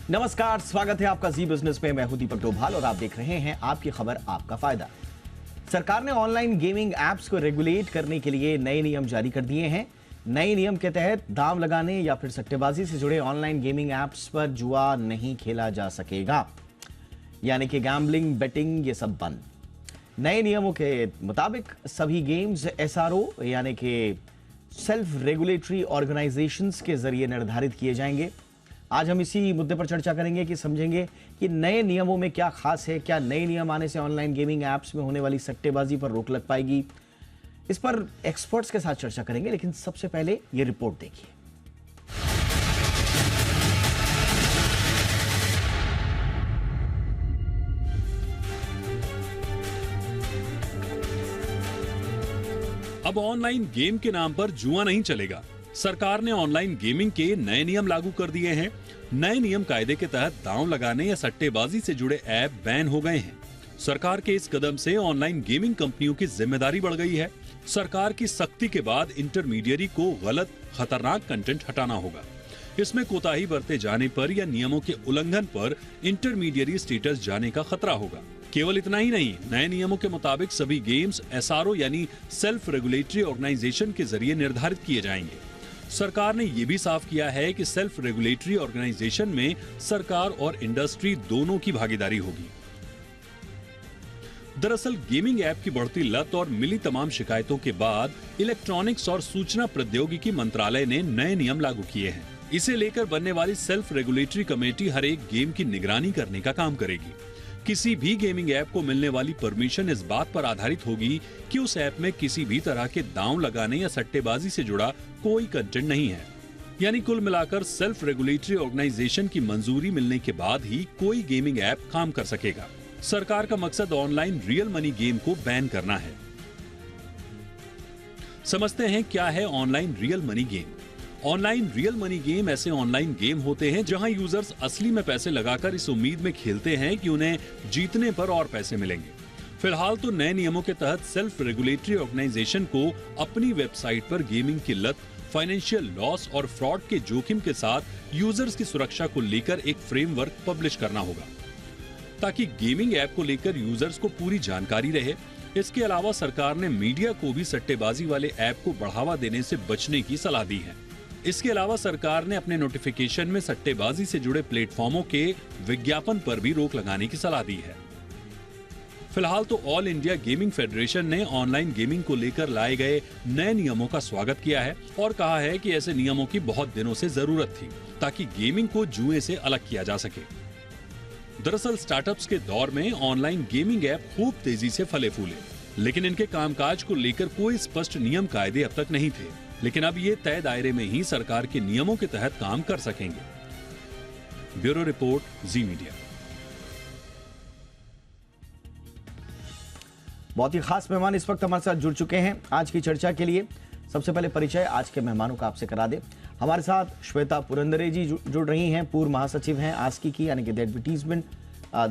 नमस्कार, स्वागत है आपका जी बिजनेस में। मैं हूं दीपक डोभाल और आप देख रहे हैं आपकी खबर आपका फायदा। सरकार ने ऑनलाइन गेमिंग एप्स को रेगुलेट करने के लिए नए नियम जारी कर दिए हैं। नए नियम के तहत दांव लगाने या फिर सट्टेबाजी से जुड़े ऑनलाइन गेमिंग एप्स पर जुआ नहीं खेला जा सकेगा, यानी कि गैम्बलिंग, बेटिंग, ये सब बंद। नए नियमों के मुताबिक सभी गेम्स एसआरओ यानी कि सेल्फ रेगुलेटरी ऑर्गेनाइजेशंस के जरिए निर्धारित किए जाएंगे। आज हम इसी मुद्दे पर चर्चा करेंगे कि समझेंगे कि नए नियमों में क्या खास है, क्या नए नियम आने से ऑनलाइन गेमिंग एप्स में होने वाली सट्टेबाजी पर रोक लग पाएगी। इस पर एक्सपर्ट्स के साथ चर्चा करेंगे, लेकिन सबसे पहले ये रिपोर्ट देखिए। अब ऑनलाइन गेम के नाम पर जुआ नहीं चलेगा। सरकार ने ऑनलाइन गेमिंग के नए नियम लागू कर दिए हैं। नए नियम कायदे के तहत दांव लगाने या सट्टेबाजी से जुड़े ऐप बैन हो गए हैं। सरकार के इस कदम से ऑनलाइन गेमिंग कंपनियों की जिम्मेदारी बढ़ गई है। सरकार की सख्ती के बाद इंटरमीडियरी को गलत, खतरनाक कंटेंट हटाना होगा। इसमें कोताही बरते जाने पर या नियमों के उल्लंघन पर इंटरमीडियरी स्टेटस जाने का खतरा होगा। केवल इतना ही नहीं, नए नियमों के मुताबिक सभी गेम्स एसआरओ यानी सेल्फ रेगुलेटरी ऑर्गेनाइजेशन के जरिए निर्धारित किए जाएंगे। सरकार ने यह भी साफ किया है कि सेल्फ रेगुलेटरी ऑर्गेनाइजेशन में सरकार और इंडस्ट्री दोनों की भागीदारी होगी। दरअसल गेमिंग ऐप की बढ़ती लत और मिली तमाम शिकायतों के बाद इलेक्ट्रॉनिक्स और सूचना प्रौद्योगिकी मंत्रालय ने नए नियम लागू किए हैं। इसे लेकर बनने वाली सेल्फ रेगुलेटरी कमेटी हर एक गेम की निगरानी करने का काम करेगी। किसी भी गेमिंग ऐप को मिलने वाली परमिशन इस बात पर आधारित होगी कि उस ऐप में किसी भी तरह के दांव लगाने या सट्टेबाजी से जुड़ा कोई कंटेंट नहीं है। यानी कुल मिलाकर सेल्फ रेगुलेटरी ऑर्गेनाइजेशन की मंजूरी मिलने के बाद ही कोई गेमिंग ऐप काम कर सकेगा। सरकार का मकसद ऑनलाइन रियल मनी गेम को बैन करना है। समझते हैं क्या है online real money game. Online real money game ऐसे ऑनलाइन गेम होते हैं जहां यूजर्स असली में पैसे लगाकर इस उम्मीद में खेलते हैं कि उन्हें जीतने पर और पैसे मिलेंगे। फिलहाल तो नए नियमों के तहत सेल्फ रेगुलेटरी ऑर्गेनाइजेशन को अपनी वेबसाइट पर गेमिंग की लत, फाइनेंशियल लॉस और फ्रॉड के जोखिम के साथ यूजर्स की सुरक्षा को लेकर एक फ्रेमवर्क पब्लिश करना होगा, ताकि गेमिंग ऐप को लेकर यूजर्स को पूरी जानकारी रहे। इसके अलावा सरकार ने मीडिया को भी सट्टेबाजी वाले ऐप को बढ़ावा देने से बचने की सलाह दी है। इसके अलावा सरकार ने अपने नोटिफिकेशन में सट्टेबाजी से जुड़े प्लेटफॉर्मों के विज्ञापन पर भी रोक लगाने की सलाह दी है। फिलहाल तो ऑल इंडिया गेमिंग फेडरेशन ने ऑनलाइन गेमिंग को लेकर लाए गए नए नियमों का स्वागत किया है और कहा है कि ऐसे नियमों की बहुत दिनों से जरूरत थी, ताकि गेमिंग को जुए से अलग किया जा सके। दरअसल स्टार्टअप्स के दौर में ऑनलाइन गेमिंग ऐप खूब तेजी से फले फूले, लेकिन इनके कामकाज को लेकर कोई स्पष्ट नियम कायदे अब तक नहीं थे। लेकिन अब ये तय दायरे में ही सरकार के नियमों के तहत काम कर सकेंगे। ब्यूरो रिपोर्ट, जी मीडिया। बहुत ही खास मेहमान इस वक्त हमारे साथ जुड़ चुके हैं आज की चर्चा के लिए। सबसे पहले परिचय आज के मेहमानों का आपसे करा दे। हमारे साथ श्वेता पुरंदरे जी जुड़ रही हैं, पूर्व महासचिव हैं आस्की की, यानी कि द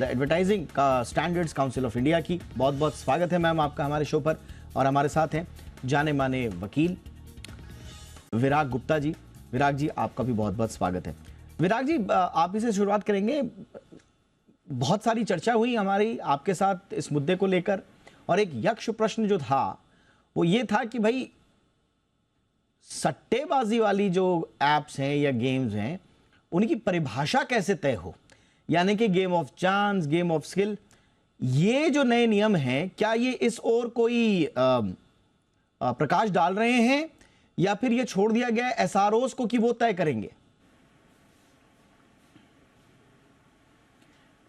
एडवर्टाइजिंग का स्टैंडर्ड्स काउंसिल ऑफ इंडिया की। बहुत बहुत स्वागत है मैम आपका हमारे शो पर। और हमारे साथ हैं जाने माने वकील विराग गुप्ता जी। विराग जी, आपका भी बहुत बहुत स्वागत है। विराग जी, आप ही से शुरुआत करेंगे। बहुत सारी चर्चा हुई हमारी आपके साथ इस मुद्दे को लेकर, और एक यक्ष प्रश्न जो था वो ये था कि भाई सट्टेबाजी वाली जो एप्स हैं या गेम्स हैं, उनकी परिभाषा कैसे तय हो, यानी कि game of chance, game of skill. ये जो नए नियम हैं, क्या ये इस ओर कोई प्रकाश डाल रहे हैं, या फिर ये छोड़ दिया गया एसआरओस को कि वो तय करेंगे?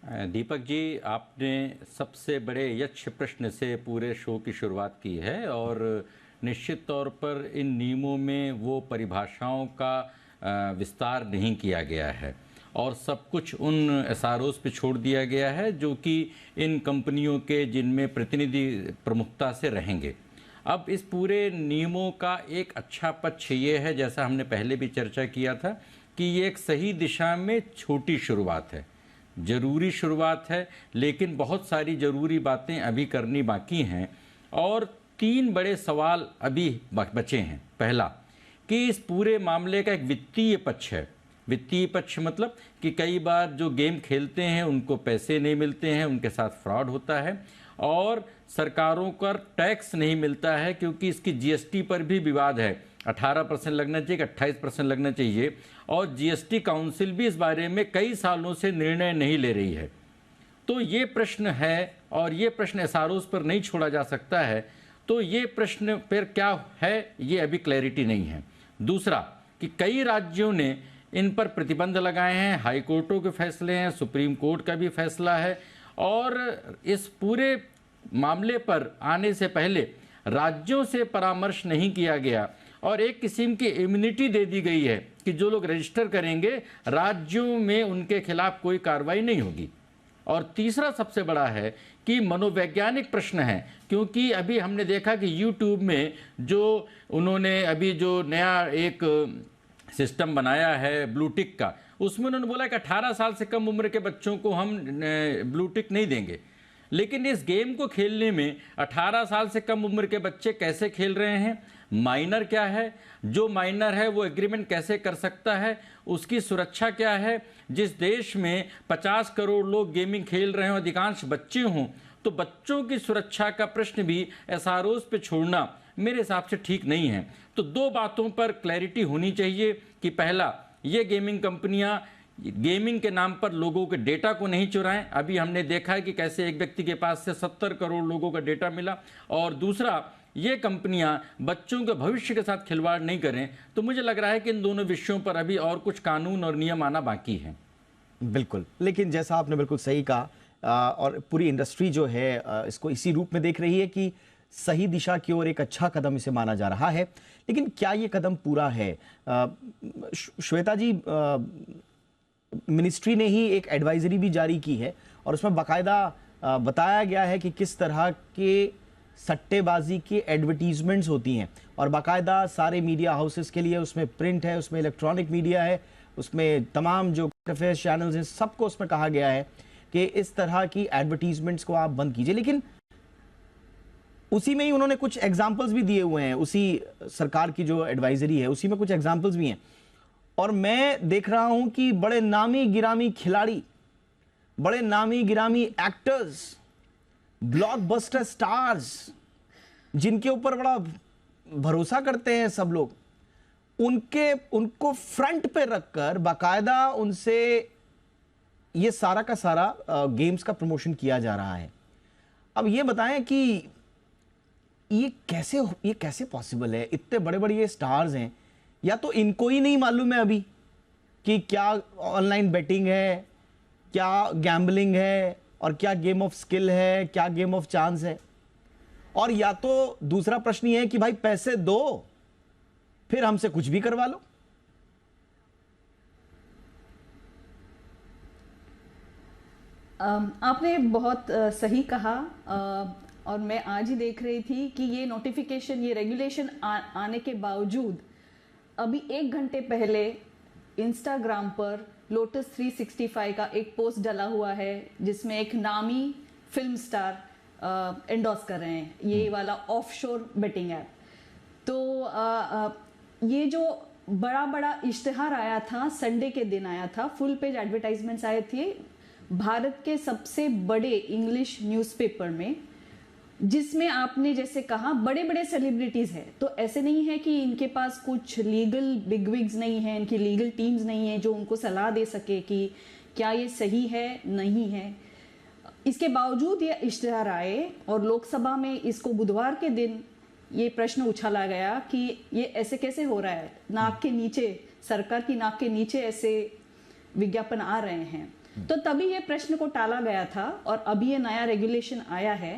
दीपक जी, आपने सबसे बड़े यक्ष प्रश्न से पूरे शो की शुरुआत की है, और निश्चित तौर पर इन नियमों में वो परिभाषाओं का विस्तार नहीं किया गया है और सब कुछ उन एसआरओस पे छोड़ दिया गया है जो कि इन कंपनियों के जिनमें प्रतिनिधि प्रमुखता से रहेंगे। अब इस पूरे नियमों का एक अच्छा पक्ष ये है, जैसा हमने पहले भी चर्चा किया था, कि ये एक सही दिशा में छोटी शुरुआत है, ज़रूरी शुरुआत है, लेकिन बहुत सारी ज़रूरी बातें अभी करनी बाकी हैं। और 3 बड़े सवाल अभी बचे हैं। पहला, कि इस पूरे मामले का एक वित्तीय पक्ष है। वित्तीय पक्ष मतलब कि कई बार जो गेम खेलते हैं उनको पैसे नहीं मिलते हैं, उनके साथ फ्रॉड होता है, और सरकारों का टैक्स नहीं मिलता है क्योंकि इसकी जीएसटी पर भी विवाद है। 18% लगना चाहिए, 28% लगना चाहिए, और जीएसटी काउंसिल भी इस बारे में कई सालों से निर्णय नहीं ले रही है। तो ये प्रश्न है, और ये प्रश्न एसआरओ पर नहीं छोड़ा जा सकता है। तो ये प्रश्न पर क्या है, ये अभी क्लैरिटी नहीं है। दूसरा कि कई राज्यों ने इन पर प्रतिबंध लगाए हैं, हाई कोर्टों के फैसले हैं, सुप्रीम कोर्ट का भी फैसला है, और इस पूरे मामले पर आने से पहले राज्यों से परामर्श नहीं किया गया, और एक किस्म की इम्यूनिटी दे दी गई है कि जो लोग रजिस्टर करेंगे राज्यों में उनके खिलाफ कोई कार्रवाई नहीं होगी। और तीसरा सबसे बड़ा है कि मनोवैज्ञानिक प्रश्न है, क्योंकि अभी हमने देखा कि यूट्यूब में जो उन्होंने अभी जो नया एक सिस्टम बनाया है ब्लू टिक का, उसमें उन्होंने बोला कि 18 साल से कम उम्र के बच्चों को हम ब्लू टिक नहीं देंगे। लेकिन इस गेम को खेलने में 18 साल से कम उम्र के बच्चे कैसे खेल रहे हैं, माइनर क्या है, जो माइनर है वो एग्रीमेंट कैसे कर सकता है, उसकी सुरक्षा क्या है। जिस देश में 50 करोड़ लोग गेमिंग खेल रहे हों, अधिकांश बच्चे हों, तो बच्चों की सुरक्षा का प्रश्न भी एसआरओ पे छोड़ना मेरे हिसाब से ठीक नहीं है। तो दो बातों पर क्लैरिटी होनी चाहिए कि पहला, ये गेमिंग कंपनियां गेमिंग के नाम पर लोगों के डेटा को नहीं चुराएं। अभी हमने देखा है कि कैसे एक व्यक्ति के पास से 70 करोड़ लोगों का डेटा मिला। और दूसरा, ये कंपनियां बच्चों के भविष्य के साथ खिलवाड़ नहीं करें। तो मुझे लग रहा है कि इन दोनों विषयों पर अभी और कुछ कानून और नियम आना बाकी है। बिल्कुल, लेकिन जैसा आपने बिल्कुल सही कहा, और पूरी इंडस्ट्री जो है इसको इसी रूप में देख रही है कि सही दिशा की ओर एक अच्छा कदम इसे माना जा रहा है। लेकिन क्या ये कदम पूरा है? श्वेता जी, मिनिस्ट्री ने ही एक एडवाइजरी भी जारी की है और उसमें बाकायदा बताया गया है कि किस तरह के सट्टेबाजी की एडवर्टीजमेंट्स होती हैं, और बाकायदा सारे मीडिया हाउसेस के लिए उसमें प्रिंट है, उसमें इलेक्ट्रॉनिक मीडिया है, उसमें तमाम जो अफेयर्स चैनल्स हैं, सबको उसमें कहा गया है कि इस तरह की एडवर्टीजमेंट्स को आप बंद कीजिए। लेकिन उसी में ही उन्होंने कुछ एग्जाम्पल्स भी दिए हुए हैं, उसी सरकार की जो एडवाइजरी है उसी में कुछ एग्जाम्पल्स भी हैं। और मैं देख रहा हूं कि बड़े नामी गिरामी खिलाड़ी, बड़े नामी गिरामी एक्टर्स, ब्लॉकबस्टर स्टार्स, जिनके ऊपर बड़ा भरोसा करते हैं सब लोग, उनको फ्रंट पे रखकर बाकायदा उनसे ये सारा का सारा गेम्स का प्रमोशन किया जा रहा है। अब ये बताएं कि ये कैसे पॉसिबल है? इतने बड़े बड़े ये स्टार्स हैं, या तो इनको ही नहीं मालूम है अभी कि क्या ऑनलाइन बेटिंग है, क्या गैम्बलिंग है, और क्या गेम ऑफ स्किल है, क्या गेम ऑफ चांस है। और या तो दूसरा प्रश्न ये है कि भाई पैसे दो फिर हमसे कुछ भी करवा लो। आपने बहुत सही कहा, और मैं आज ही देख रही थी कि ये नोटिफिकेशन, ये रेगुलेशन आने के बावजूद अभी 1 घंटे पहले इंस्टाग्राम पर लोटस 365 का एक पोस्ट डला हुआ है जिसमें एक नामी फिल्म स्टार एंडोर्स कर रहे हैं ये वाला ऑफशोर बेटिंग ऐप। तो ये जो बड़ा इश्तिहार आया था, संडे के दिन आया था, फुल पेज एडवर्टाइजमेंट्स आए थे भारत के सबसे बड़े इंग्लिश न्यूज़पेपर में, जिसमें आपने जैसे कहा बड़े बड़े सेलिब्रिटीज हैं। तो ऐसे नहीं है कि इनके पास कुछ लीगल बिगविग्स नहीं है, इनकी लीगल टीम्स नहीं है जो उनको सलाह दे सके कि क्या ये सही है नहीं है। इसके बावजूद ये इश्तिहार आए और लोकसभा में इसको बुधवार के दिन ये प्रश्न उछाला गया कि ये ऐसे कैसे हो रहा है, नाक के नीचे, सरकार की नाक के नीचे ऐसे विज्ञापन आ रहे हैं। तो तभी ये प्रश्न को टाला गया था और अभी ये नया रेगुलेशन आया है।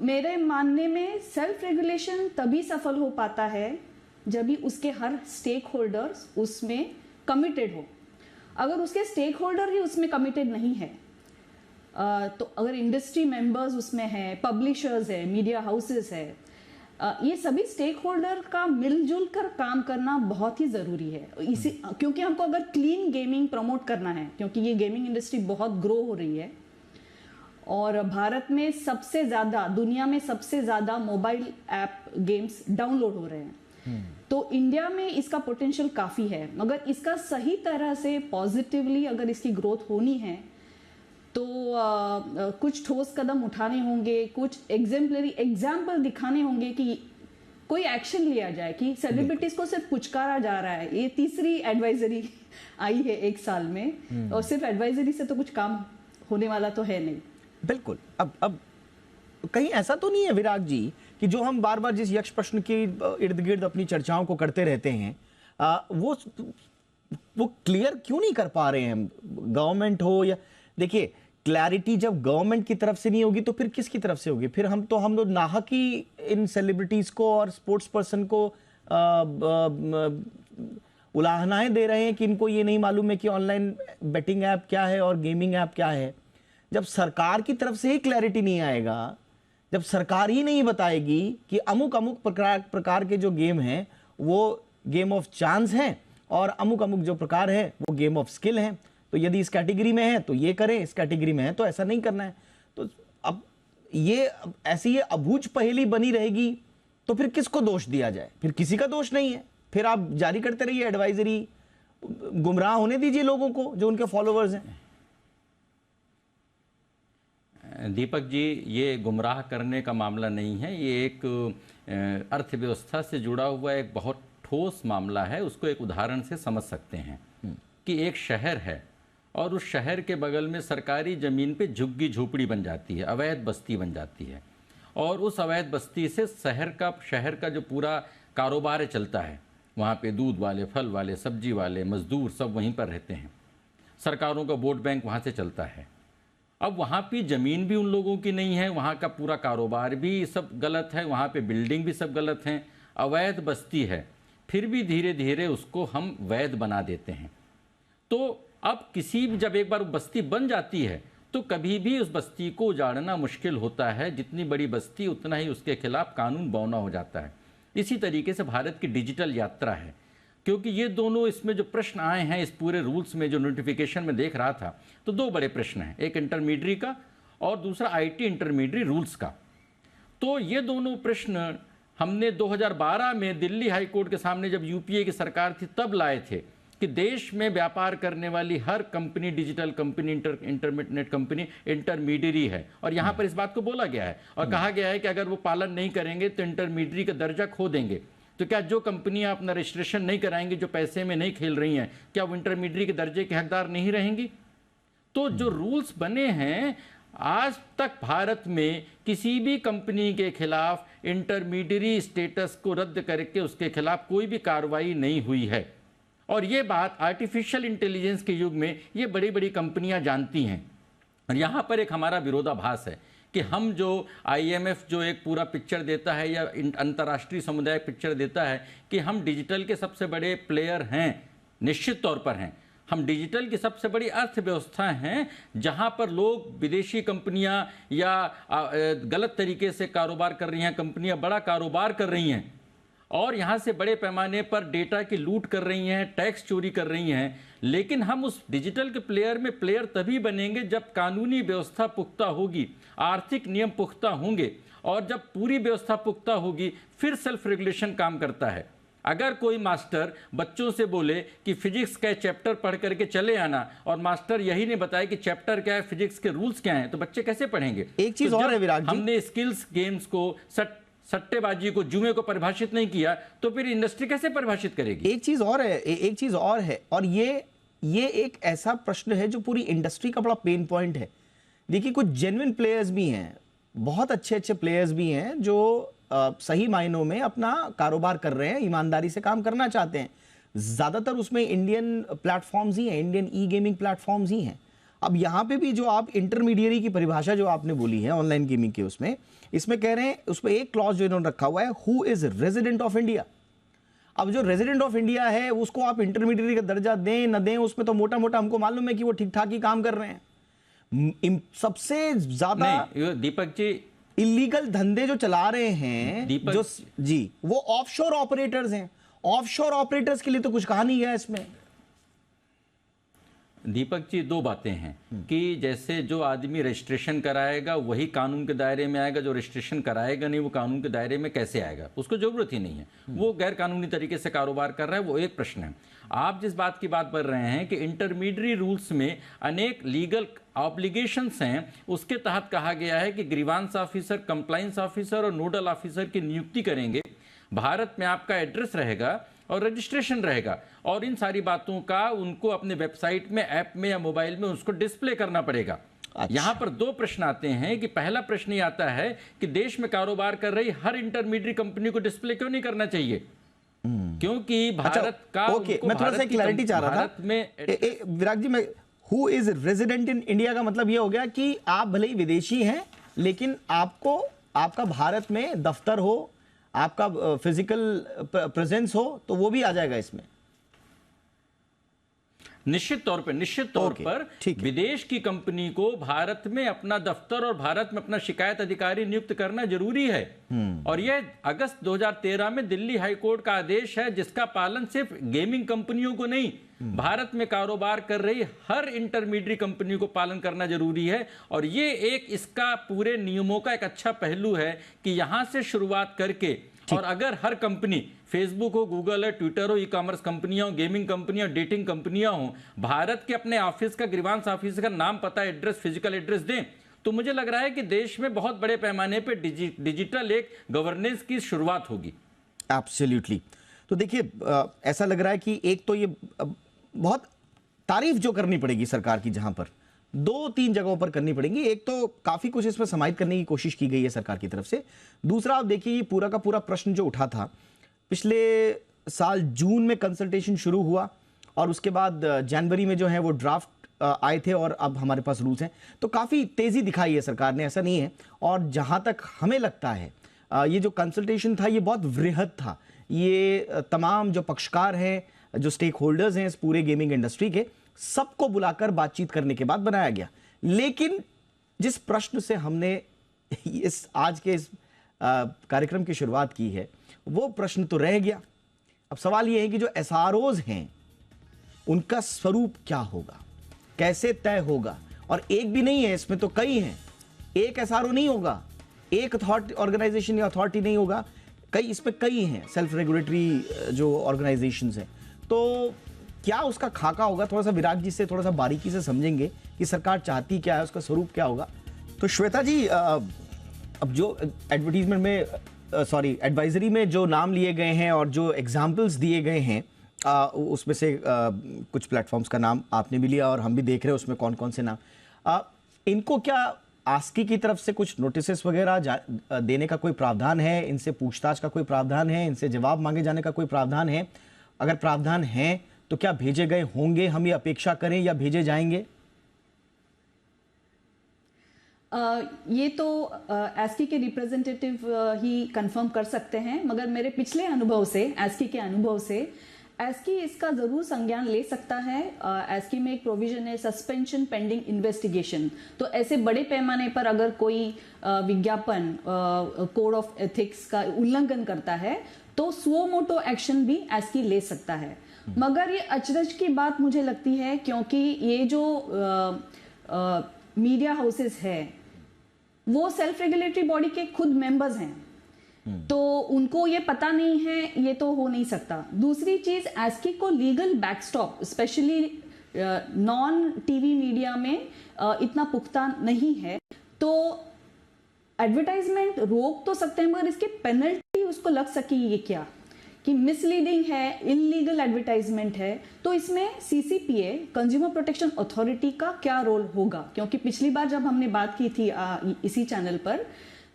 मेरे मानने में सेल्फ रेगुलेशन तभी सफल हो पाता है जब भी उसके हर स्टेक होल्डर्स उसमें कमिटेड हो। अगर उसके स्टेक होल्डर ही उसमें कमिटेड नहीं है, तो अगर इंडस्ट्री मेंबर्स उसमें है, पब्लिशर्स है, मीडिया हाउसेस है, ये सभी स्टेक होल्डर का मिलजुल कर काम करना बहुत ही ज़रूरी है। इसी क्योंकि हमको अगर क्लीन गेमिंग प्रमोट करना है, क्योंकि ये गेमिंग इंडस्ट्री बहुत ग्रो हो रही है और भारत में सबसे ज़्यादा, दुनिया में सबसे ज़्यादा मोबाइल ऐप गेम्स डाउनलोड हो रहे हैं। तो इंडिया में इसका पोटेंशियल काफ़ी है, मगर इसका सही तरह से पॉजिटिवली अगर इसकी ग्रोथ होनी है तो कुछ ठोस कदम उठाने होंगे, कुछ एग्जाम्पल दिखाने होंगे कि कोई एक्शन लिया जाए कि सेलिब्रिटीज को सिर्फ पुचकारा जा रहा है। ये तीसरी एडवाइजरी आई है 1 साल में, और सिर्फ एडवाइजरी से तो कुछ काम होने वाला तो है नहीं। बिल्कुल। अब कहीं ऐसा तो नहीं है विराग जी कि जो हम बार बार जिस यक्ष प्रश्न के इर्द गिर्द अपनी चर्चाओं को करते रहते हैं, वो क्लियर क्यों नहीं कर पा रहे हैं? गवर्नमेंट हो या, देखिए क्लैरिटी जब गवर्नमेंट की तरफ से नहीं होगी तो फिर किसकी तरफ से होगी? फिर हम लोग नाहक ही इन सेलिब्रिटीज को और स्पोर्ट्स पर्सन को उलाहनाएं दे रहे हैं कि इनको ये नहीं मालूम है कि ऑनलाइन बेटिंग ऐप क्या है और गेमिंग ऐप क्या है। जब सरकार की तरफ से ही क्लैरिटी नहीं आएगा, जब सरकार ही नहीं बताएगी कि अमुक अमुक प्रकार के जो गेम हैं वो गेम ऑफ चांस हैं और अमुक अमुक जो प्रकार है वो गेम ऑफ स्किल हैं, तो यदि इस कैटेगरी में है तो ये करें, इस कैटेगरी में है तो ऐसा नहीं करना है, तो अब ये ऐसी ये अबूझ पहेली बनी रहेगी तो फिर किसको दोष दिया जाए? फिर किसी का दोष नहीं है। फिर आप जारी करते रहिए एडवाइजरी, गुमराह होने दीजिए लोगों को जो उनके फॉलोवर्स हैं। दीपक जी, ये गुमराह करने का मामला नहीं है, ये एक अर्थव्यवस्था से जुड़ा हुआ एक बहुत ठोस मामला है। उसको एक उदाहरण से समझ सकते हैं कि एक शहर है और उस शहर के बगल में सरकारी ज़मीन पे झुग्गी झोपड़ी बन जाती है, अवैध बस्ती बन जाती है, और उस अवैध बस्ती से शहर का जो पूरा कारोबार चलता है। वहाँ पे दूध वाले, फल वाले, सब्जी वाले, मजदूर सब वहीं पर रहते हैं। सरकारों का वोट बैंक वहाँ से चलता है। अब वहाँ की ज़मीन भी उन लोगों की नहीं है, वहाँ का पूरा कारोबार भी सब गलत है, वहाँ पे बिल्डिंग भी सब गलत हैं, अवैध बस्ती है। फिर भी धीरे धीरे उसको हम वैध बना देते हैं। तो अब जब एक बार बस्ती बन जाती है तो कभी भी उस बस्ती को उजाड़ना मुश्किल होता है। जितनी बड़ी बस्ती उतना ही उसके खिलाफ कानून बौना हो जाता है। इसी तरीके से भारत की डिजिटल यात्रा है, क्योंकि ये दोनों इसमें जो प्रश्न आए हैं इस पूरे रूल्स में, जो नोटिफिकेशन में देख रहा था, तो 2 बड़े प्रश्न हैं, एक इंटरमीडिएट का और दूसरा आईटी इंटरमीडिएट रूल्स का। तो ये दोनों प्रश्न हमने 2012 में दिल्ली हाई कोर्ट के सामने जब यूपीए की सरकार थी तब लाए थे कि देश में व्यापार करने वाली हर company, digital company, internet company intermediary है। और यहाँ पर इस बात को बोला गया है और कहा गया है कि अगर वो पालन नहीं करेंगे तो इंटरमीडियरी का दर्जा खो देंगे। तो क्या जो कंपनियां अपना रजिस्ट्रेशन नहीं कराएंगी, जो पैसे में नहीं खेल रही हैं, क्या वो इंटरमीडियरी के दर्जे के हकदार नहीं रहेंगी? तो जो रूल्स बने हैं, आज तक भारत में किसी भी कंपनी के खिलाफ इंटरमीडियरी स्टेटस को रद्द करके उसके खिलाफ कोई भी कार्रवाई नहीं हुई है। और ये बात आर्टिफिशियल इंटेलिजेंस के युग में ये बड़ी बड़ी कंपनियां जानती हैं। और यहाँ पर एक हमारा विरोधाभास है कि हम जो IMF जो एक पूरा पिक्चर देता है या अंतर्राष्ट्रीय समुदाय पिक्चर देता है कि हम डिजिटल के सबसे बड़े प्लेयर हैं, निश्चित तौर पर हैं। हम डिजिटल की सबसे बड़ी अर्थव्यवस्था हैं, जहां पर लोग, विदेशी कंपनियां या गलत तरीके से कारोबार कर रही हैं कंपनियां, बड़ा कारोबार कर रही हैं और यहाँ से बड़े पैमाने पर डेटा की लूट कर रही हैं, टैक्स चोरी कर रही हैं। लेकिन हम उस डिजिटल के प्लेयर तभी बनेंगे जब कानूनी व्यवस्था पुख्ता होगी, आर्थिक नियम पुख्ता होंगे, और जब पूरी व्यवस्था पुख्ता होगी फिर सेल्फ रेगुलेशन काम करता है। अगर कोई मास्टर बच्चों से बोले कि फिजिक्स का चैप्टर पढ़ करके चले आना और मास्टर यही नहीं बताए कि चैप्टर क्या है, फिजिक्स के रूल्स क्या हैं, तो बच्चे कैसे पढ़ेंगे? एक चीज और है विराग जी, हमने स्किल्स गेम्स को, सट्टेबाजी को, जुए को परिभाषित नहीं किया तो फिर इंडस्ट्री कैसे परिभाषित करेगी? एक चीज और है और ये एक ऐसा प्रश्न है जो पूरी इंडस्ट्री का बड़ा पेन पॉइंट है। देखिए, कुछ जेन्युइन प्लेयर्स भी हैं, बहुत अच्छे प्लेयर्स भी हैं जो सही मायनों में अपना कारोबार कर रहे हैं, ईमानदारी से काम करना चाहते हैं। ज्यादातर उसमें इंडियन प्लेटफॉर्म्स ही हैं, इंडियन ई गेमिंग प्लेटफॉर्म्स ही हैं। अब यहाँ पे भी जो आप इंटरमीडियरी की परिभाषा जो आपने बोली है ऑनलाइन गेमिंग के, इसमें कह रहे हैं, उसमें एक क्लॉज जो इन्होंने रखा हुआ है, who is resident of India. अब जो रेजिडेंट ऑफ इंडिया है उसको आप इंटरमीडियरी का दर्जा दें न दें, उसमें तो मोटा मोटा हमको मालूम है कि वो ठीक ठाक ही काम कर रहे हैं। सबसे ज्यादा दीपक जी इलीगल धंधे जो चला रहे हैं जो जी, वो ऑफशोर ऑपरेटर्स हैं। ऑफशोर ऑपरेटर्स के लिए तो कुछ कहा नहीं गया इसमें। दीपक जी, दो बातें हैं कि जैसे जो आदमी रजिस्ट्रेशन कराएगा वही कानून के दायरे में आएगा, जो रजिस्ट्रेशन कराएगा नहीं वो कानून के दायरे में कैसे आएगा, उसको जरूरत ही नहीं है, वो गैर कानूनी तरीके से कारोबार कर रहा है, वो एक प्रश्न है। आप जिस बात की बात कर रहे हैं कि इंटरमीडिएट रूल्स में अनेक लीगल ऑब्लिगेशंस हैं, उसके तहत कहा गया है कि ग्रीवांस ऑफिसर, कंप्लायंस ऑफिसर और नोडल ऑफिसर की नियुक्ति करेंगे। भारत में आपका एड्रेस रहेगा और रजिस्ट्रेशन रहेगा और इन सारी बातों का उनको अपने वेबसाइट में, ऐप में या मोबाइल में उसको डिस्प्ले करना पड़ेगा। अच्छा। यहां पर दो प्रश्न आते हैं कि पहला प्रश्न ये आता है कि देश में कारोबार कर रही हर इंटरमीडिएट कंपनी को डिस्प्ले क्यों नहीं करना चाहिए, क्योंकि भारत का ओके, मैं थोड़ा सा क्लैरिटी चाह रहा था विराग जी। मैं who is resident in India का मतलब ये हो गया कि आप भले ही विदेशी हैं लेकिन आपको आपका भारत में दफ्तर हो, आपका फिजिकल प्रेजेंस हो, तो वो भी आ जाएगा इसमें। निश्चित तौर पर विदेश की कंपनी को भारत में अपना दफ्तर और भारत में अपना शिकायत अधिकारी नियुक्त करना जरूरी है। और यह अगस्त 2013 में दिल्ली हाईकोर्ट का आदेश है जिसका पालन सिर्फ गेमिंग कंपनियों को नहीं, भारत में कारोबार कर रही हर इंटरमीडिएट कंपनी को पालन करना जरूरी है। और ये एक इसका पूरे नियमों का एक अच्छा पहलू है कि यहां से शुरुआत करके, और अगर हर कंपनी, फेसबुक हो, गूगल है, ट्विटर हो, ई कॉमर्स कंपनियां हो, गेमिंग कंपनियां, डेटिंग कंपनियां हो, भारत के अपने ऑफिस का, ग्रीवांस ऑफिस का नाम, पता, एड्रेस, फिजिकल एड्रेस दें, तो मुझे लग रहा है कि देश में बहुत बड़े पैमाने पे डिजिटल एक गवर्नेंस की शुरुआत होगी। एब्सोल्युटली। तो देखिए, ऐसा लग रहा है कि एक तो ये बहुत तारीफ जो करनी पड़ेगी सरकार की, जहां पर 2-3 जगहों पर करनी पड़ेगी। एक तो काफी कुछ इसमें समाहित करने की कोशिश की गई है सरकार की तरफ से। दूसरा, आप देखिए, ये पूरा का पूरा प्रश्न जो उठा था, पिछले साल जून में कंसल्टेशन शुरू हुआ और उसके बाद जनवरी में जो है वो ड्राफ्ट आए थे और अब हमारे पास रूल्स हैं। तो काफी तेजी दिखाई है सरकार ने, ऐसा नहीं है। और जहां तक हमें लगता है, ये जो कंसल्टेशन था ये बहुत वृहद था। ये तमाम जो पक्षकार हैं, जो स्टेक होल्डर्स हैं इस पूरे गेमिंग इंडस्ट्री के, सबको बुलाकर बातचीत करने के बाद बनाया गया। लेकिन जिस प्रश्न से हमने इस आज के इस कार्यक्रम की शुरुआत की है, वो प्रश्न तो रह गया। अब सवाल ये है कि जो एसआरओज हैं उनका स्वरूप क्या होगा, कैसे तय होगा। और एक भी नहीं है, इसमें तो कई हैं। एक एसआरओ नहीं होगा, एक अथॉरिटी, ऑर्गेनाइजेशन या अथॉरिटी नहीं होगा, इसमें कई हैं सेल्फ रेगुलेटरी जो ऑर्गेनाइजेशंस हैं। तो क्या उसका खाका होगा, थोड़ा सा विराग जी से थोड़ा सा बारीकी से समझेंगे कि सरकार चाहती क्या है, उसका स्वरूप क्या होगा। तो श्वेता जी, अब जो एडवर्टीजमेंट में, एडवाइजरी में जो नाम लिए गए हैं और जो एग्जाम्पल्स दिए गए हैं, उसमें से कुछ प्लेटफॉर्म्स का नाम आपने भी लिया और हम भी देख रहे हैं उसमें कौन कौन से नाम। इनको क्या आस्की की तरफ से कुछ नोटिस वगैरह देने का कोई प्रावधान है, इनसे पूछताछ का कोई प्रावधान है, इनसे जवाब मांगे जाने का कोई प्रावधान है? अगर प्रावधान है तो क्या भेजे गए होंगे, हम ये अपेक्षा करें, या भेजे जाएंगे? ये तो एस्की के रिप्रेजेंटेटिव ही कंफर्म कर सकते हैं, मगर मेरे पिछले अनुभव से, एस्की के अनुभव से, एस्की इसका जरूर संज्ञान ले सकता है। एस्की में एक प्रोविजन है सस्पेंशन पेंडिंग इन्वेस्टिगेशन। तो ऐसे बड़े पैमाने पर अगर कोई विज्ञापन कोड ऑफ एथिक्स का उल्लंघन करता है तो सुओ मोटो एक्शन भी एस्की ले सकता है। मगर ये अचरज की बात मुझे लगती है, क्योंकि ये जो मीडिया हाउसेस है वो सेल्फ रेगुलेटरी बॉडी के खुद मेंबर्स हैं, तो उनको ये पता नहीं है, ये तो हो नहीं सकता। दूसरी चीज, एस्की को legal backstop specially non TV media में इतना पुख्ता नहीं है। तो एडवर्टाइजमेंट रोक तो सकते हैं, मगर इसके पेनल्टी उसको लग सकेगी ये क्या, कि मिसलीडिंग है, इलीगल एडवर्टाइजमेंट है, तो इसमें सीसीपीए, कंज्यूमर प्रोटेक्शन अथॉरिटी का क्या रोल होगा? क्योंकि पिछली बार जब हमने बात की थी इसी चैनल पर,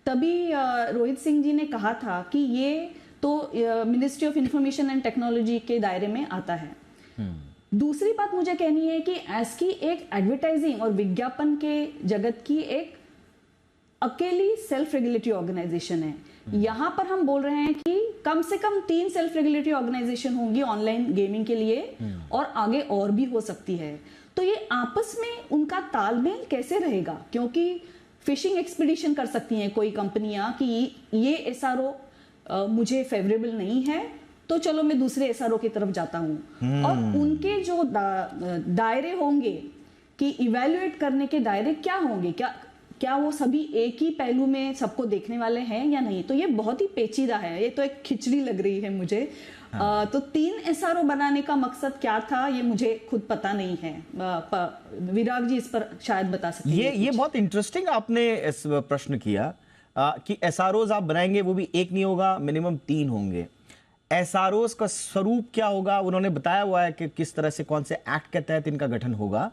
तभी रोहित सिंह जी ने कहा था कि ये तो ministry of information and technology के दायरे में आता है। दूसरी बात मुझे कहनी है कि एस्की एक एडवर्टाइजिंग और विज्ञापन के जगत की एक अकेली सेल्फ रेगुलेटरी ऑर्गेनाइजेशन है। यहां पर हम बोल रहे हैं कि कम से कम 3 सेल्फ रेगुलेटरी ऑर्गेनाइजेशन होंगी ऑनलाइन गेमिंग के लिए, और आगे और भी हो सकती है। तो ये आपस में उनका तालमेल कैसे रहेगा? क्योंकि फिशिंग एक्सपीडिशन कर सकती हैं कोई कंपनियां कि ये एसआरओ मुझे फेवरेबल नहीं है, तो चलो मैं दूसरे एसआरओ की तरफ जाता हूँ। और उनके जो दायरे होंगे कि इवेल्युएट करने के दायरे क्या होंगे, क्या वो सभी एक ही पहलू में सबको देखने वाले हैं या नहीं, तो ये बहुत ही पेचीदा है। ये तो एक खिचड़ी लग रही है मुझे। तो 3 एसआरओ बनाने का मकसद क्या था ये मुझे खुद पता नहीं है। विराग जी इस पर शायद बता सकते हैं। ये बहुत इंटरेस्टिंग आपने इस प्रश्न किया कि एसआरओज आप बनाएंगे, वो भी एक नहीं होगा, मिनिमम 3 होंगे। एसआरओज का स्वरूप क्या होगा उन्होंने बताया हुआ है कि किस तरह से, कौन से एक्ट के तहत इनका गठन होगा।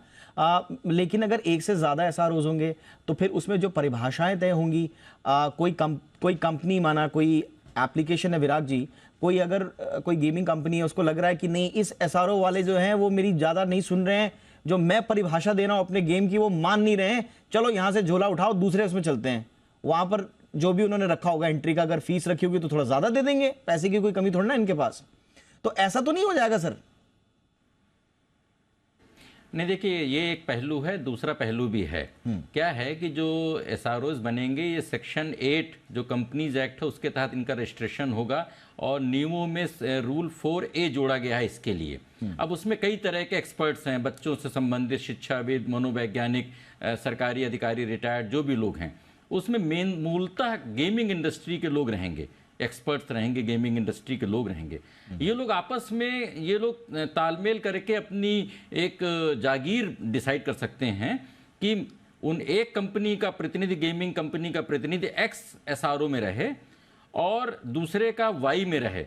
लेकिन अगर एक से ज्यादा एसआरओज होंगे तो फिर उसमें जो परिभाषाएं तय होंगी, कोई कंपनी, माना कोई एप्लीकेशन है विराग जी, कोई अगर कोई गेमिंग कंपनी है, उसको लग रहा है कि नहीं इस एसआरओ वाले जो हैं वो मेरी ज्यादा नहीं सुन रहे हैं, जो मैं परिभाषा दे रहा हूं अपने गेम की वो मान नहीं रहे हैं, चलो यहां से झोला उठाओ दूसरे उसमें चलते हैं। वहां पर जो भी उन्होंने रखा होगा एंट्री का, अगर फीस रखी होगी तो थोड़ा ज्यादा दे देंगे, पैसे की कोई कमी थोड़ा ना इनके पास। तो ऐसा तो नहीं हो जाएगा सर? नहीं, देखिए ये एक पहलू है, दूसरा पहलू भी है। क्या है कि जो एसआरओज बनेंगे ये सेक्शन 8 जो कंपनीज एक्ट है उसके तहत इनका रजिस्ट्रेशन होगा और नियमों में रूल 4A जोड़ा गया है इसके लिए। अब उसमें कई तरह के एक्सपर्ट्स हैं, बच्चों से संबंधित शिक्षाविद, मनोवैज्ञानिक, सरकारी अधिकारी, रिटायर्ड जो भी लोग हैं, उसमें मूलतः गेमिंग इंडस्ट्री के लोग रहेंगे, एक्सपर्ट्स रहेंगे, गेमिंग इंडस्ट्री के लोग रहेंगे। ये लोग आपस में ये लोग तालमेल करके अपनी एक जागीर डिसाइड कर सकते हैं कि उन एक कंपनी का प्रतिनिधि, गेमिंग कंपनी का प्रतिनिधि एक्स एसआरओ में रहे और दूसरे का वाई में रहे।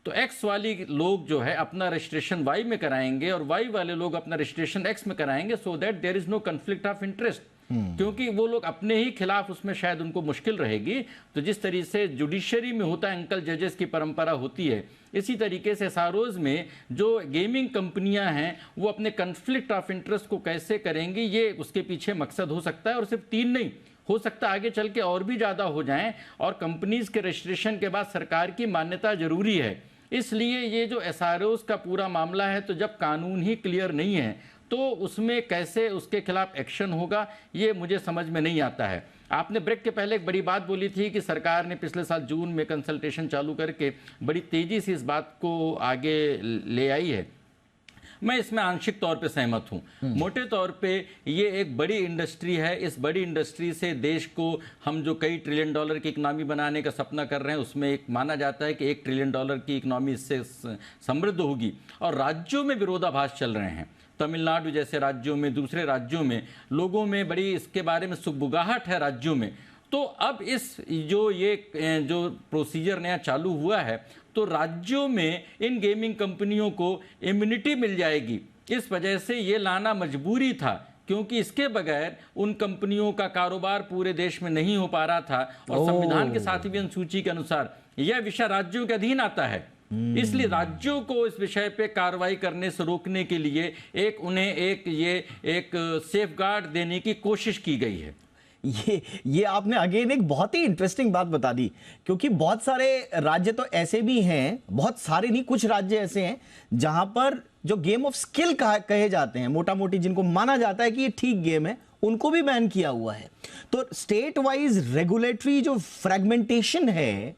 तो एक्स वाली लोग जो है अपना रजिस्ट्रेशन वाई में कराएंगे और वाई वाले लोग अपना रजिस्ट्रेशन एक्स में कराएंगे, so that there is no conflict of interest. क्योंकि वो लोग अपने ही खिलाफ, उसमें शायद उनको मुश्किल रहेगी। तो जिस तरीके से जुडिशरी में होता है, अंकल जजेस की परंपरा होती है, इसी तरीके से एसआरओज में जो गेमिंग कंपनियां हैं वो अपने कन्फ्लिक्ट ऑफ इंटरेस्ट को कैसे करेंगी, ये उसके पीछे मकसद हो सकता है। और सिर्फ 3 नहीं हो सकता, आगे चल के और भी ज़्यादा हो जाएं। और कंपनीज के रजिस्ट्रेशन के बाद सरकार की मान्यता जरूरी है। इसलिए ये जो एसआरओज का पूरा मामला है, तो जब कानून ही क्लियर नहीं है तो उसमें कैसे उसके खिलाफ एक्शन होगा ये मुझे समझ में नहीं आता है। आपने ब्रेक के पहले एक बड़ी बात बोली थी कि सरकार ने पिछले साल जून में कंसल्टेशन चालू करके बड़ी तेजी से इस बात को आगे ले आई है। मैं इसमें आंशिक तौर पे सहमत हूं। मोटे तौर पे ये एक बड़ी इंडस्ट्री है। इस बड़ी इंडस्ट्री से देश को हम जो कई ट्रिलियन डॉलर की इकोनॉमी बनाने का सपना कर रहे हैं, उसमें एक माना जाता है कि 1 ट्रिलियन डॉलर की इकोनॉमी इससे समृद्ध होगी। और राज्यों में विरोधाभास चल रहे हैं, तमिलनाडु जैसे राज्यों में, दूसरे राज्यों में लोगों में बड़ी इसके बारे में सुगबुगाहट है राज्यों में। तो अब इस जो प्रोसीजर नया चालू हुआ है, तो राज्यों में इन गेमिंग कंपनियों को इम्यूनिटी मिल जाएगी। इस वजह से ये लाना मजबूरी था, क्योंकि इसके बगैर उन कंपनियों का कारोबार पूरे देश में नहीं हो पा रहा था। और संविधान के 7वीं अनुसूची के अनुसार यह विषय राज्यों के अधीन आता है। इसलिए राज्यों को इस विषय पे कार्रवाई करने से रोकने के लिए उन्हें एक सेफगार्ड देने की कोशिश की गई है। ये आपने अगेन एक बहुत ही इंटरेस्टिंग बात बता दी, क्योंकि बहुत सारे राज्य तो ऐसे भी हैं, बहुत सारे नहीं, कुछ राज्य ऐसे हैं जहां पर जो गेम ऑफ स्किल कहे जाते हैं, मोटा मोटी जिनको माना जाता है कि ये ठीक गेम है, उनको भी बैन किया हुआ है। तो स्टेट वाइज रेगुलेटरी जो फ्रेगमेंटेशन है,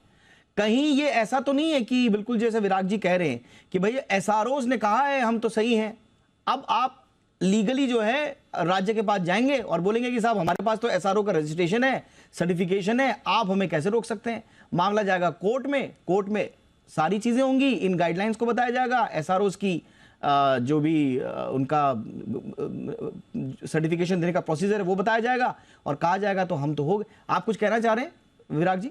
कहीं ये ऐसा तो नहीं है कि बिल्कुल जैसे विराग जी कह रहे हैं कि भाई एसआरओज ने कहा है हम तो सही हैं, अब आप लीगली जो है राज्य के पास जाएंगे और बोलेंगे कि साहब हमारे पास तो एसआरओ का रजिस्ट्रेशन है, सर्टिफिकेशन है, आप हमें कैसे रोक सकते हैं? मामला जाएगा कोर्ट में सारी चीजें होंगी, इन गाइडलाइंस को बताया जाएगा, एसआरओज की जो भी उनका सर्टिफिकेशन देने का प्रोसीजर है वो बताया जाएगा और कहा जाएगा तो हम तो हो गए। आप कुछ कहना चाह रहे हैं विराग जी?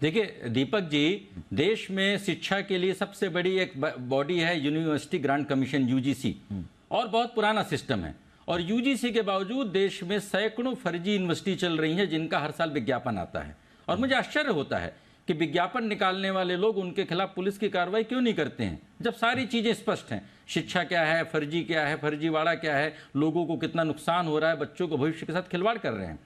देखिए दीपक जी, देश में शिक्षा के लिए सबसे बड़ी एक बॉडी है यूनिवर्सिटी ग्रांट कमीशन, यूजीसी, और बहुत पुराना सिस्टम है। और यूजीसी के बावजूद देश में सैकड़ों फर्जी यूनिवर्सिटी चल रही हैं जिनका हर साल विज्ञापन आता है। और मुझे आश्चर्य होता है कि विज्ञापन निकालने वाले लोग उनके खिलाफ पुलिस की कार्रवाई क्यों नहीं करते हैं, जब सारी चीजें स्पष्ट हैं। शिक्षा क्या है, फर्जी क्या है, फर्जीवाड़ा क्या है, लोगों को कितना नुकसान हो रहा है, बच्चों को भविष्य के साथ खिलवाड़ कर रहे हैं।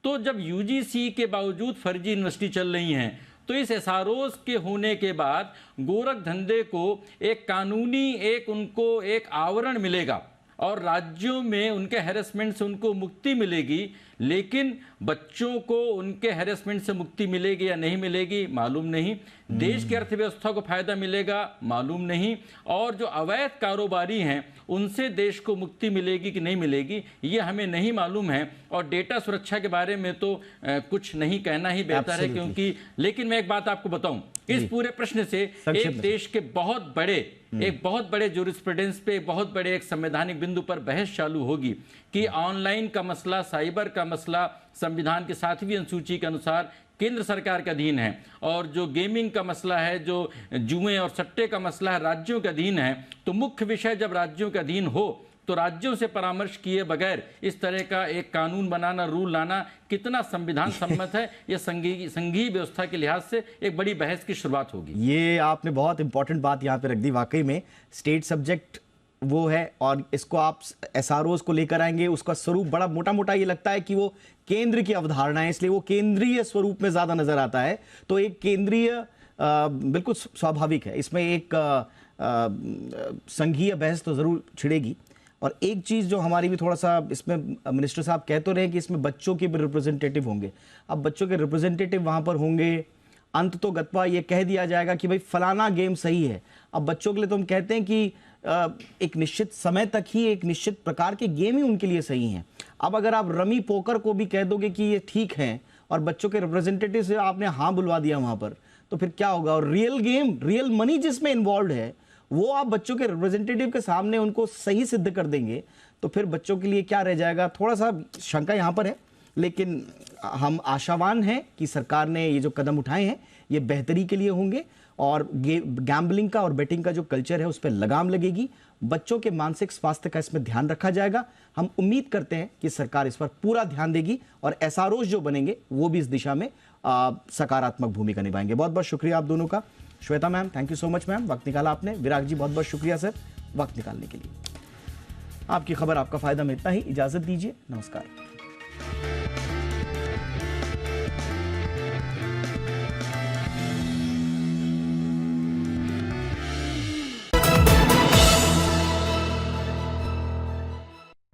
तो जब यूजीसी के बावजूद फर्जी यूनिवर्सिटी चल रही हैं, तो इस एसआरओज के होने के बाद गोरख धंधे को एक कानूनी उनको एक आवरण मिलेगा और राज्यों में उनके हैरेसमेंट से उनको मुक्ति मिलेगी। लेकिन बच्चों को उनके हैरेसमेंट से मुक्ति मिलेगी या नहीं मिलेगी मालूम नहीं, देश की अर्थव्यवस्था को फायदा मिलेगा मालूम नहीं, और जो अवैध कारोबारी हैं उनसे देश को मुक्ति मिलेगी कि नहीं मिलेगी ये हमें नहीं मालूम है। और डेटा सुरक्षा के बारे में तो कुछ नहीं कहना ही बेहतर है, क्योंकि लेकिन मैं एक बात आपको बताऊं, इस पूरे प्रश्न से एक देश के बहुत बड़े ज्यूरिस्प्रूडेंस पे, बहुत बड़े एक संवैधानिक बिंदु पर बहस चालू होगी कि ऑनलाइन का मसला, साइबर का मसला संविधान के 7वीं अनुसूची के अनुसार केंद्र सरकार के अधीन है, और जो गेमिंग का मसला है, जो जुए और सट्टे का मसला है, राज्यों के अधीन है। तो मुख्य विषय जब राज्यों के अधीन हो तो राज्यों से परामर्श किए बगैर इस तरह का एक कानून बनाना, रूल लाना कितना संविधान सम्मत है, यह संघीय व्यवस्था के लिहाज से एक बड़ी बहस की शुरुआत होगी। ये आपने बहुत इंपॉर्टेंट बात यहाँ पे रख दी। वाकई में स्टेट सब्जेक्ट वो है, और इसको आप एसआरओज को लेकर आएंगे, उसका स्वरूप बड़ा मोटा मोटा ये लगता है कि वो केंद्र की अवधारणा है, इसलिए वो केंद्रीय स्वरूप में ज्यादा नजर आता है। तो एक केंद्रीय बिल्कुल स्वाभाविक है, इसमें एक संघीय बहस तो जरूर छिड़ेगी। और एक चीज जो हमारी भी थोड़ा सा इसमें, मिनिस्टर साहब कह तो रहे हैं कि इसमें बच्चों के भी रिप्रेजेंटेटिव होंगे। अब बच्चों के रिप्रेजेंटेटिव वहां पर होंगे, अंत तो गत्वा ये कह दिया जाएगा कि भाई फलाना गेम सही है। अब बच्चों के लिए तो हम कहते हैं कि एक निश्चित समय तक ही एक निश्चित प्रकार के गेम ही उनके लिए सही हैं। अब अगर आप रमी पोकर को भी कह दोगे कि ये ठीक है और बच्चों के रिप्रेजेंटेटिव से आपने हाँ बुलवा दिया वहां पर, तो फिर क्या होगा? और रियल गेम, रियल मनी जिसमें इन्वॉल्व है, वो आप बच्चों के रिप्रेजेंटेटिव के सामने उनको सही सिद्ध कर देंगे तो फिर बच्चों के लिए क्या रह जाएगा? थोड़ा सा शंका यहां पर है, लेकिन हम आशावान हैं कि सरकार ने ये जो कदम उठाए हैं ये बेहतरी के लिए होंगे, और गैम्बलिंग का और बेटिंग का जो कल्चर है उस पर लगाम लगेगी। बच्चों के मानसिक स्वास्थ्य का इसमें ध्यान रखा जाएगा। हम उम्मीद करते हैं कि सरकार इस पर पूरा ध्यान देगी और एसआरओज जो बनेंगे वो भी इस दिशा में सकारात्मक भूमिका निभाएंगे। बहुत बहुत शुक्रिया आप दोनों का। Shweta ma'am, thank you so much ma'am, वक्त निकाला आपने। विराग जी, बहुत बहुत शुक्रिया सर वक्त निकालने के लिए। आपकी खबर आपका फायदा में इतना ही, इजाजत दीजिए, नमस्कार।